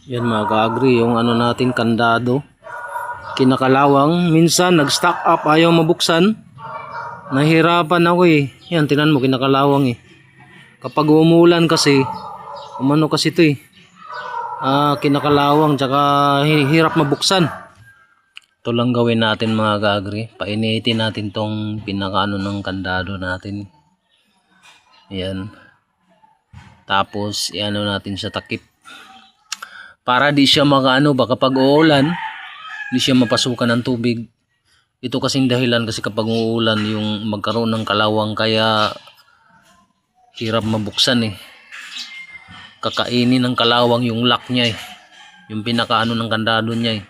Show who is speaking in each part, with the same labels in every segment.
Speaker 1: Yan mga ka-agri, yung ano natin kandado. Kinakalawang, minsan nag-stock up, ayaw mabuksan. Nahirapan ako eh. Yan, tinan mo, kinakalawang eh. Kapag umulan kasi, umano kasi ito eh. Kinakalawang, tsaka hirap mabuksan. Ito lang gawin natin mga ka-agri. Painitin natin tong pinakaano ng kandado natin. Yan. Tapos, iano natin sa takip. Para di siya makaano ba kapag uulan, di siya mapasukan ng tubig. Ito kasing dahilan kasi kapag uulan yung magkaroon ng kalawang kaya hirap mabuksan eh. Kakainin ng kalawang yung lock niya eh. Yung pinakaano ng kandado niya eh.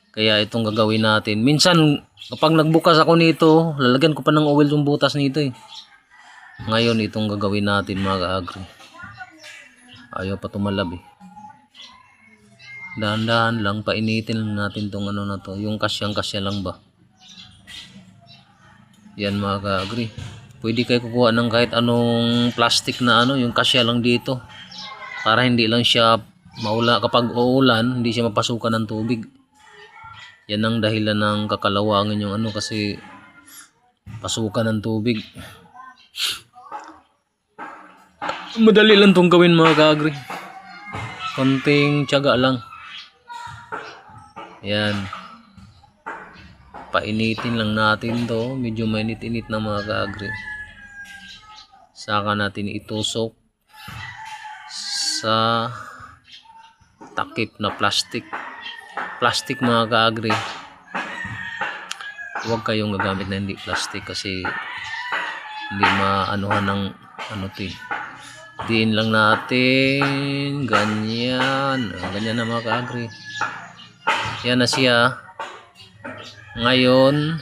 Speaker 1: Kaya itong gagawin natin. Minsan kapag nagbukas ako nito, lalagyan ko pa ng oil yung butas nito eh. Ngayon itong gagawin natin mga ka-agri. Ayaw pa tumalab eh. Dahan-dahan lang, painitin lang natin tong ano na to, yung kasyang-kasya lang ba. Yan mga ka-agri. Pwede kayo kukuha ng kahit anong plastic na ano, yung kasya lang dito. Para hindi lang siya maula, kapag uulan, hindi siya mapasukan ng tubig. Yan ang dahilan ng kakalawangin yung ano kasi pasukan ng tubig. Madali lang tong gawin mga ka-agri. Konting tiyaga lang. Yan. Painitin lang natin to. Medyo mainit-init na mga ka-agri. Saka natin itusok sa takip na plastic. Plastic mga ka-agri. Huwag kayong gagamit na hindi plastic kasi hindi maanuhan ng ano to. Diin lang natin. Ganyan. Ganyan na mga ka-agri. Yan na siya. Ngayon,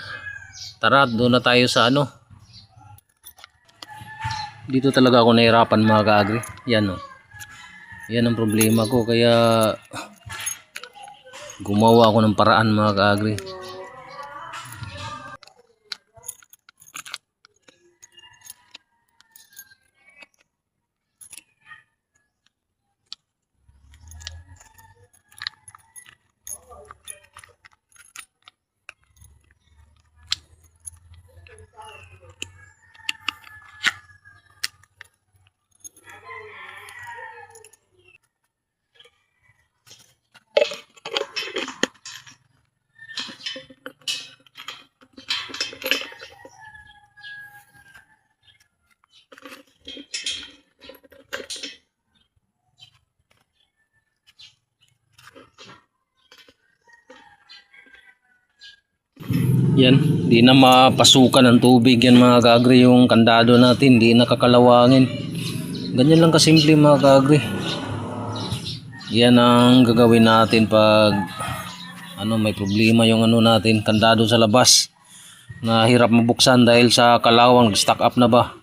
Speaker 1: tara, doon na tayo sa ano. Dito talaga ako nahirapan mga ka-agri. Yan o. Yan ang problema ko. Kaya gumawa ako ng paraan mga ka-agri. Yan, di na mapasukan ng tubig yan mga ka-agri yung kandado natin, di na kakalawangin. Ganyan lang kasimple mga ka-agri. Yan ang gagawin natin pag ano may problema yung ano natin, kandado sa labas na hirap mabuksan dahil sa kalawang, stock up na ba.